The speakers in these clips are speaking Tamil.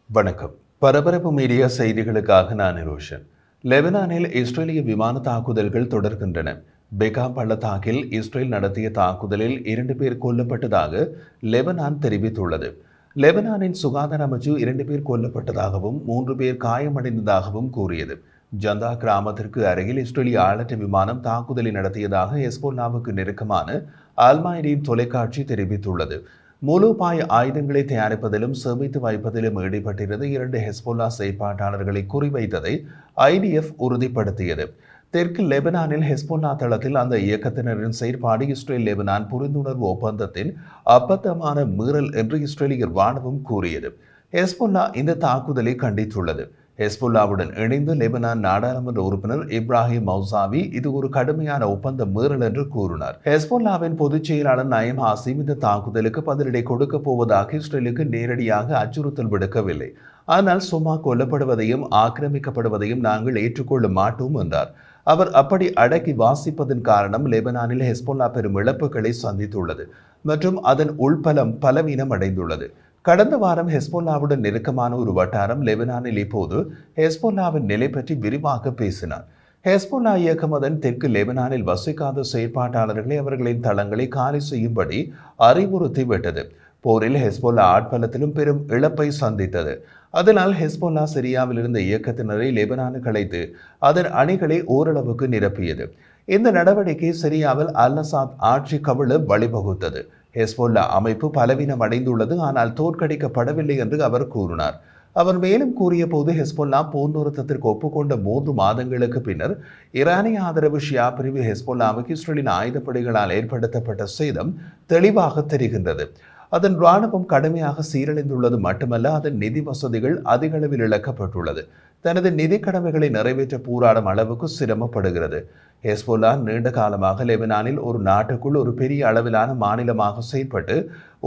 வணக்கம். பரபரப்பு மீடியா செய்திகளுக்காக நான் நிரோஷன். லெபனானில் இஸ்ரேலிய விமான தாக்குதல்கள் தொடர்கின்றன. பெகா பள்ளத்தாக்கில் இஸ்ரேல் நடத்திய தாக்குதலில் 2 பேர் கொல்லப்பட்டதாக லெபனான் தெரிவித்துள்ளது. லெபனானின் சுகாதார அமைச்சு 2 பேர் கொல்லப்பட்டதாகவும் 3 பேர் காயமடைந்ததாகவும் கூறியது. ஜந்தா கிராமத்திற்கு அருகில் இஸ்ரேலிய ஆளற்ற விமானம் தாக்குதலை நடத்தியதாக ஹெஸ்போல்லாவுக்கு நெருக்கமான அல்மாயிரின் தொலைக்காட்சி தெரிவித்துள்ளது. மூலோபாய ஆயுதங்களை தயாரிப்பதிலும் சேமித்து வைப்பதிலும் ஈடுபட்டிருந்த 2 ஹெஸ்போல்லா செயற்பாட்டாளர்களை குறிவைத்ததை IDF உறுதிப்படுத்தியது. தெற்கு லெபனானில் ஹெஸ்போல்லா தளத்தில் அந்த இயக்கத்தினரின் செயற்பாடு இஸ்ரேல் லெபனான் புரிந்துணர்வு ஒப்பந்தத்தின் அப்பட்டமான மீறல் என்று இஸ்ரேலிய ராணுவம் கூறியது. ஹெஸ்போல்லா இந்த தாக்குதலை கண்டித்துள்ளது. ஹெஸ்போல்லாவுடன் இணைந்து லெபனான் நாடாளுமன்ற உறுப்பினர் இப்ராஹிம் மௌசாவி இது ஒரு கடுமையான ஒப்பந்த மீறல் என்று கூறினார். ஹெஸ்போல்லாவின் பொதுச் செயலாளர் நயம் ஹாசிம் இந்த தாக்குதலுக்கு பதிலடி கொடுக்கப் போவதாக இஸ்ரேலுக்கு நேரடியாக அச்சுறுத்தல் விடுக்கவில்லை. ஆனால் சும்மா கொல்லப்படுவதையும் ஆக்கிரமிக்கப்படுவதையும் நாங்கள் ஏற்றுக்கொள்ள மாட்டோம் என்றார். அவர் அப்படி அடக்கி வாசிப்பதன் காரணம் லெபனானில் ஹெஸ்போல்லா பெரும் இழப்புகளை சந்தித்துள்ளது மற்றும் அதன் உள்பலம் பலவீனம் அடைந்துள்ளது. கடந்த வாரம் ஹெஸ்போல்லாவுடன் நெருக்கமான ஒரு வட்டாரம் லெபனானில் இப்போது ஹெஸ்போல்லாவின் நிலை பற்றி விரிவாக பேசினார். ஹெஸ்போல்லா இயக்கம் அதன் தெற்கு லெபனானில் வசிக்காத செயற்பாட்டாளர்களை அவர்களின் தளங்களை காலி செய்யும்படி அறிவுறுத்திவிட்டது. போரில் ஹெஸ்போல்லா ஆட்பலத்திலும் பெரும் இழப்பை சந்தித்தது. அதனால் ஹெஸ்போல்லா சிரியாவில் இருந்த இயக்கத்தினரை லெபனானுக்கு அழைத்து அதன் அணிகளை ஓரளவுக்கு நிரப்பியது. இந்த நடவடிக்கை சிரியாவில் அல்-அசாத் ஆட்சி கவிழ வழிவகுத்தது. ஹெஸ்போல்லா அமைப்பு பலவீனம் அடைந்துள்ளது, ஆனால் தோற்கடிக்கப்படவில்லை என்று அவர் கூறினார். அவர் மேலும் கூறிய போது ஹெஸ்போல்லா போர் நிறுத்தத்திற்கு ஒப்புக்கொண்ட 3 மாதங்களுக்கு பின்னர் ஈரானிய ஆதரவு ஷியா பிரிவு ஹெஸ்போல்லாவுக்கு இஸ்ரேலின் ஆயுதப்படைகளால் ஏற்படுத்தப்பட்ட சேதம் தெளிவாக தெரிகின்றது. அதன் இராணுவம் கடுமையாக சீரழிந்துள்ளது மட்டுமல்ல, அதன் நிதி வசதிகள் அதிக அளவில் இழக்கப்பட்டுள்ளது. தனது நிதி கடமைகளை நிறைவேற்ற போராடும் அளவுக்கு சிரமப்படுகிறது. ஹெஸ்போல்லா நீண்ட காலமாக லெபனானில் ஒரு நாட்டுக்குள் ஒரு பெரிய அளவிலான மாநிலமாக செயல்பட்டு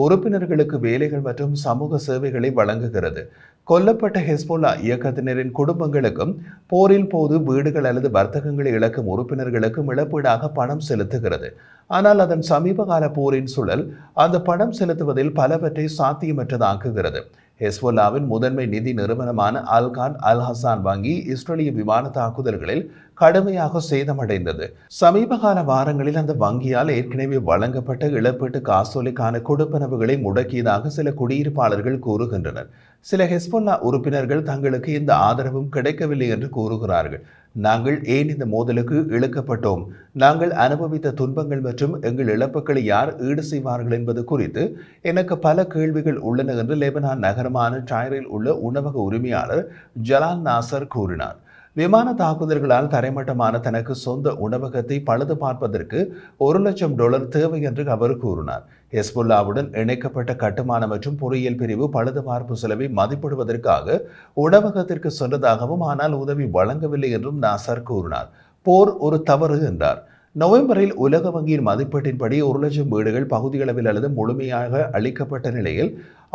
உறுப்பினர்களுக்கு வேலைகள் மற்றும் சமூக சேவைகளை வழங்குகிறது. கொல்லப்பட்ட ஹெஸ்போல்லா இயக்கத்தினரின் குடும்பங்களுக்கும் போரின் போது வீடுகள் அல்லது வர்த்தகங்களை இழக்கும் உறுப்பினர்களுக்கும் இழப்பீடாக பணம் செலுத்துகிறது. ஆனால் அதன் சமீபகால போரின் சூழல் அந்த பணம் செலுத்துவதில் பலவற்றை சாத்தியமற்றதாக்குகிறது. ஹெஸ்போல்லாவின் முதன்மை நிதி நிறுவனமான அல்கான் அல் ஹசான் வங்கி இஸ்ரேலிய விமான தாக்குதல்களில் கடுமையாக சேதமடைந்தது. சமீபகால வாரங்களில் அந்த வங்கியால் ஏற்கனவே வழங்கப்பட்ட இழப்பீட்டு காசோலைக்கான கொடுப்பனவுகளை முடக்கியதாக சில குடியிருப்பாளர்கள் கூறுகின்றனர். சில ஹெஸ்போல்லா உறுப்பினர்கள் தங்களுக்கு இந்த ஆதரவும் கிடைக்கவில்லை என்று கூறுகிறார்கள். நாங்கள் ஏன் இந்த மோதலுக்கு இழுக்கப்பட்டோம், நாங்கள் அனுபவித்த துன்பங்கள் மற்றும் எங்கள் இழப்புகளை யார் ஈடு செய்வார்கள் என்பது குறித்து எனக்கு பல கேள்விகள் உள்ளன என்று லெபனான் நகரமான டைரில் உள்ள உணவக உரிமையாளர் ஜலால் நாசர் கூறினார். விமான தாக்குதல்களால் தரைமட்டமான தனக்கு சொந்த உணவகத்தை பழுது பார்ப்பதற்கு $1,00,000 தேவை என்று அவர் கூறினார். ஹெஸ்போல்லாவுடன் இணைக்கப்பட்ட கட்டுமான மற்றும் பொறியியல் பிரிவு பழுது பார்ப்பு செலவை மதிப்பிடுவதற்காக உணவகத்திற்கு சென்றதாகவும், ஆனால் உதவி வழங்கவில்லை என்றும் நாசர் கூறினார். போர் ஒரு தவறு என்றார். நவம்பரில் உலக வங்கியின் மதிப்பீட்டின்படி 1,00,000 வீடுகள் பகுதியளவில் அல்லது முழுமையாக அளிக்கப்பட்ட நிலையில்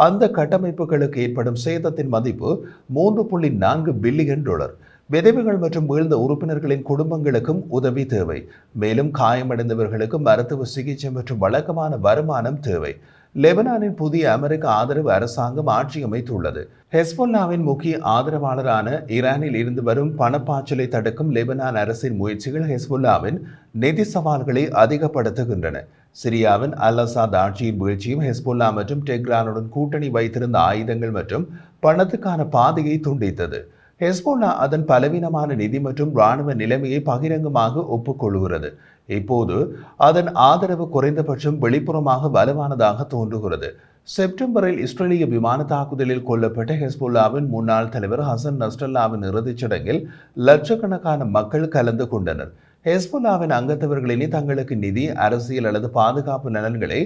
அந்த கட்டமைப்புகளுக்கு ஏற்படும் சேதத்தின் மதிப்பு $3.4 பில்லியன். விதவைகள் மற்றும் வீழ்ந்த உறுப்பினர்களின் குடும்பங்களுக்கும் உதவி தேவை. மேலும் காயமடைந்தவர்களுக்கு மருத்துவ சிகிச்சை மற்றும் வழக்கமான வருமானம் தேவை. லெபனானின் புதிய அமெரிக்க ஆதரவு அரசாங்கம் ஆட்சி அமைத்துள்ளது. ஹெஸ்போல்லாவின் முக்கிய ஆதரவாளரான ஈரானில் இருந்து வரும் பணப்பாய்ச்சலை தடுக்கும் லெபனான் அரசின் முயற்சிகள் ஹெஸ்போல்லாவின் நிதி சவால்களை அதிகப்படுத்துகின்றன. சிரியாவின் அல்-அசாத் ஆட்சியின் வீழ்ச்சியும் ஹெஸ்போல்லா மற்றும் டெஹ்ரானுடன் கூட்டணி வைத்திருந்த ஆயுதங்கள் மற்றும் பணத்துக்கான பாதையை துண்டித்தது. ஹெஸ்போல்லா அதன் பலவீனமான நிதி மற்றும் இராணுவ நிலைமையை பகிரங்கமாக ஒப்புக்கொள்கிறது. இப்போது அதன் ஆதரவு குறைந்தபட்சம் வெளிப்புறமாக வலுவானதாக தோன்றுகிறது. செப்டம்பரில் இஸ்ரேலிய விமான தாக்குதலில் கொல்லப்பட்ட ஹெஸ்போல்லாவின் முன்னாள் தலைவர் ஹசன் நஸ்ரல்லாவின் இறுதிச் சடங்கில் லட்சக்கணக்கான மக்கள் கலந்து கொண்டனர். ஹெஸ்போல்லாவின் அங்கத்தவர்களினி தங்களுக்கு நிதி, அரசியல் அல்லது பாதுகாப்பு நலன்களை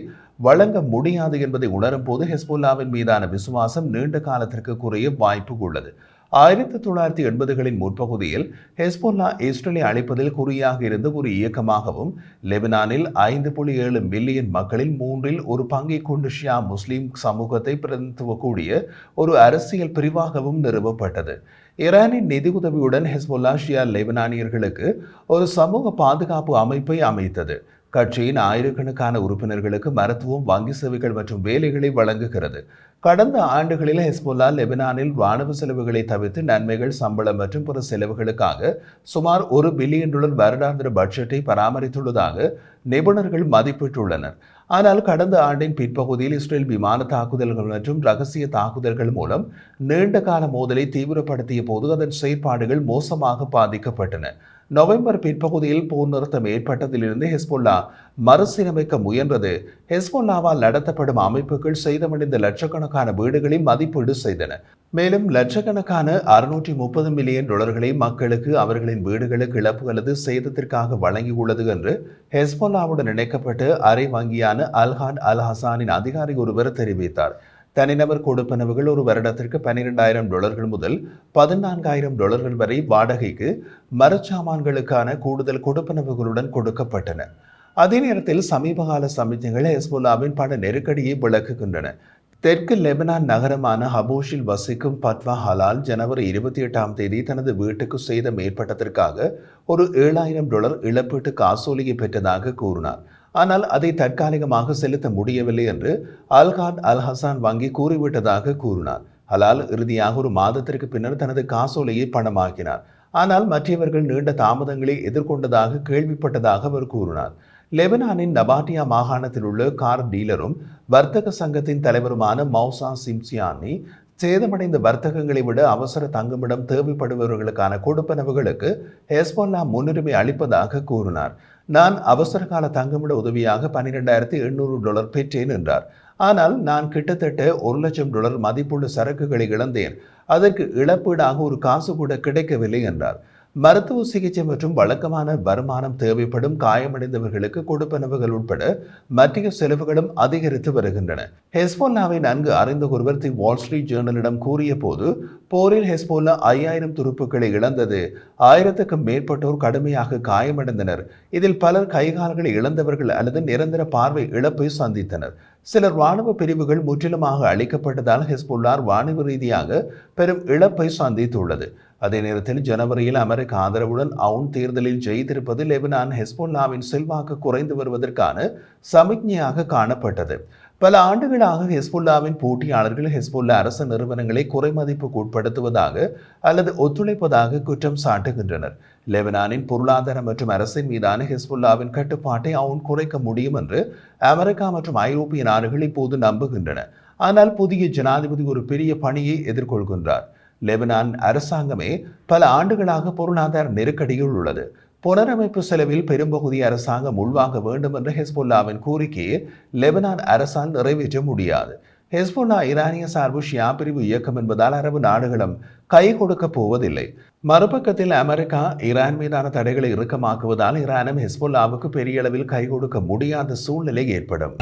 வழங்க முடியாது என்பதை உணரும் போது ஹெஸ்போல்லாவின் மீதான விசுவாசம் நீண்ட காலத்திற்கு குறைய வாய்ப்பு உள்ளது. 1980களின் முற்பகுதியில் ஹெஸ்போல்லா இஸ்ரேலை அழிப்பதில் குறியாக இருந்த ஒரு இயக்கமாகவும், லெபனானில் 5.7 மில்லியன் மக்களில் 1/3 கொண்டு ஷியா முஸ்லிம் சமூகத்தை பிரதிநிதித்துவக்கூடிய ஒரு அரசியல் பிரிவாகவும் நிறுவப்பட்டது. ஈரானின் நிதி உதவியுடன் ஹெஸ்போல்லா ஷியா லெபனானியர்களுக்கு ஒரு சமூக பாதுகாப்பு அமைப்பை அமைத்தது. கட்சியின் ஆயிரக்கணக்கான உறுப்பினர்களுக்கு மருத்துவம், வங்கி சேவைகள் மற்றும் வேலைகளை வழங்குகிறது. கடந்த ஆண்டுகளில் ஹெஸ்போல்லா லெபனானில் ராணுவ செலவுகளை தவிர்த்து நன்மைகள், சம்பளம் மற்றும் பிற செலவுகளுக்காக சுமார் $1 பில்லியன் வருடாந்திர பட்ஜெட்டை பராமரித்துள்ளதாக நிபுணர்கள் மதிப்பிட்டுள்ளனர். ஆனால் கடந்த ஆண்டின் பிற்பகுதியில் இஸ்ரேல் விமான தாக்குதல்கள் மற்றும் ரகசிய தாக்குதல்கள் மூலம் நீண்ட கால மோதலை தீவிரப்படுத்திய போது அதன் செயற்பாடுகள் மோசமாக பாதிக்கப்பட்டன. நவம்பர் பிற்பகுதியில் போர் நிறுத்தம் ஏற்பட்டதிலிருந்து ஹெஸ்போல்லா மறுசீரமைக்க முயன்றது. ஹெஸ்போல்லாவால் நடத்தப்படும் அமைப்புகள் சேதமடைந்த லட்சக்கணக்கான வீடுகளை மதிப்பீடு செய்தன. மேலும் லட்சக்கணக்கான $630 மில்லியன் மக்களுக்கு அவர்களின் வீடுகளுக்கு இழப்பு அல்லது சேதத்திற்காக வழங்கியுள்ளது என்று ஹெஸ்போல்லாவுடன் இணைக்கப்பட்டு அரை வங்கியான அல்ஹான் அல் ஹசானின் அதிகாரி ஒருவர் தெரிவித்தார். தனிநபர் கொடுப்பனவுகள் ஒரு வருடத்திற்கு $12,000 முதல் $14,000 வரை வாடகைக்கு மரச்சாமான்களுக்கான கூடுதல் கொடுப்பனவுகளுடன் கொடுக்கப்பட்டன. அதே நேரத்தில் சமீபகால சமிக்ஞைகள் ஹெஸ்போல்லாவின் பண நெருக்கடியை விளக்குகின்றன. தெற்கு லெபனான் நகரமான ஹபோஷில் வசிக்கும் பத்வா ஹலால் ஜனவரி 28 தனது வீட்டுக்கு சேதம் ஏற்பட்டதற்காக ஒரு $7,000 இழப்பீட்டு காசோலையை பெற்றதாக கூறினார். ஆனால் அதை தற்காலிகமாக செலுத்த முடியவில்லை என்று அல்ஹான் அல் ஹசான் வங்கி கூறிவிட்டதாக கூறினார். ஹலால் இறுதியாக ஒரு மாதத்திற்கு பின்னர் தனது காசோலையை பணமாக்கினார். ஆனால் மற்றவர்கள் நீண்ட தாமதங்களை எதிர்கொண்டதாக கேள்விப்பட்டதாக அவர் கூறினார். லெபனானின் நபாட்டியா மாகாணத்தில் உள்ள கார் டீலரும் வர்த்தக சங்கத்தின் தலைவருமான மௌசா சிம்சியானி சேதமடைந்த வர்த்தகங்களை விட அவசர தங்குமிடம் தேவைப்படுபவர்களுக்கான கொடுப்பனவுகளுக்கு ஹெஸ்போல்லா முன்னுரிமை அளிப்பதாக கூறினார். நான் அவசர கால தங்குமிட உதவியாக $12,800 பெற்றேன் என்றார். ஆனால் நான் கிட்டத்தட்ட $1,00,000 மதிப்புள்ள சரக்குகளை இழந்தேன். அதற்கு இழப்பீடாக ஒரு காசு கூட கிடைக்கவில்லை என்றார். மருத்துவ சிகிச்சை மற்றும் வழக்கமான வருமானம் தேவைப்படும் காயமடைந்தவர்களுக்கு கொடுப்பனவுகள் உட்பட மற்ற செலவுகளும் அதிகரித்து வருகின்றன. ஹெஸ்போல்லாவை நன்கு அறிந்த ஒருவர் தி வால் ஸ்ட்ரீட் ஜேர்னலிடம் கூறிய போது, போரில் ஹெஸ்போல்லா 5000 துருப்புக்களை இழந்தது. 1000க்கும் மேற்பட்டோர் கடுமையாக காயமடைந்தனர். இதில் பலர் கைகால்களை இழந்தவர்கள் அல்லது நிரந்தர பார்வை இழப்பை சந்தித்தனர். சிலர் ராணுவ பிரிவுகள் முற்றிலுமாக அளிக்கப்பட்டதால் ஹெஸ்போல்லா ராணுவ ரீதியாக பெரும் இழப்பை சந்தித்துள்ளது. அதே நேரத்தில் ஜனவரியில் அமெரிக்க ஆதரவுடன் அவுன் தேர்தலில் ஜெயித்திருப்பது லெபனான் ஹெஸ்போல்லாவின் செல்வாக்கு குறைந்து வருவதற்கான சமிக்ஞையாக காணப்பட்டது. பல ஆண்டுகளாக ஹெஸ்போல்லாவின் போட்டியாளர்கள் ஹெஸ்போல்லா அரசு நிறுவனங்களை குறைமதிப்புக்கு உட்படுத்துவதாக அல்லது ஒத்துழைப்பதாக குற்றம் சாட்டுகின்றனர். லெபனானின் பொருளாதார மற்றும் அரசின் மீதான ஹெஸ்போல்லாவின் கட்டுப்பாட்டை அவுன் குறைக்க முடியும் என்று அமெரிக்கா மற்றும் ஐரோப்பிய நாடுகள் இப்போது நம்புகின்றன. ஆனால் புதிய ஜனாதிபதி ஒரு பெரிய பணியை எதிர்கொள்கின்றார். லெபனான் அரசாங்கமே பல ஆண்டுகளாக பொருளாதார நெருக்கடியில் உள்ளது. புனரமைப்பு செலவில் பெரும்பகுதி அரசாங்கம் உள்வாங்க வேண்டும் என்ற ஹெஸ்போல்லாவின் கோரிக்கையை லெபனான் அரசால் நிறைவேற்ற முடியாது. ஹெஸ்போல்லா ஈரானிய சார்பு ஷியா பிரிவு இயக்கம் என்பதால் அரபு நாடுகளும் கை கொடுக்க போவதில்லை. மறுபக்கத்தில் அமெரிக்கா ஈரான் மீதான தடைகளை இறுக்கமாக்குவதால் ஈரானும் ஹெஸ்போல்லாவுக்கு பெரிய அளவில் கை கொடுக்க முடியாத சூழ்நிலை ஏற்படும்.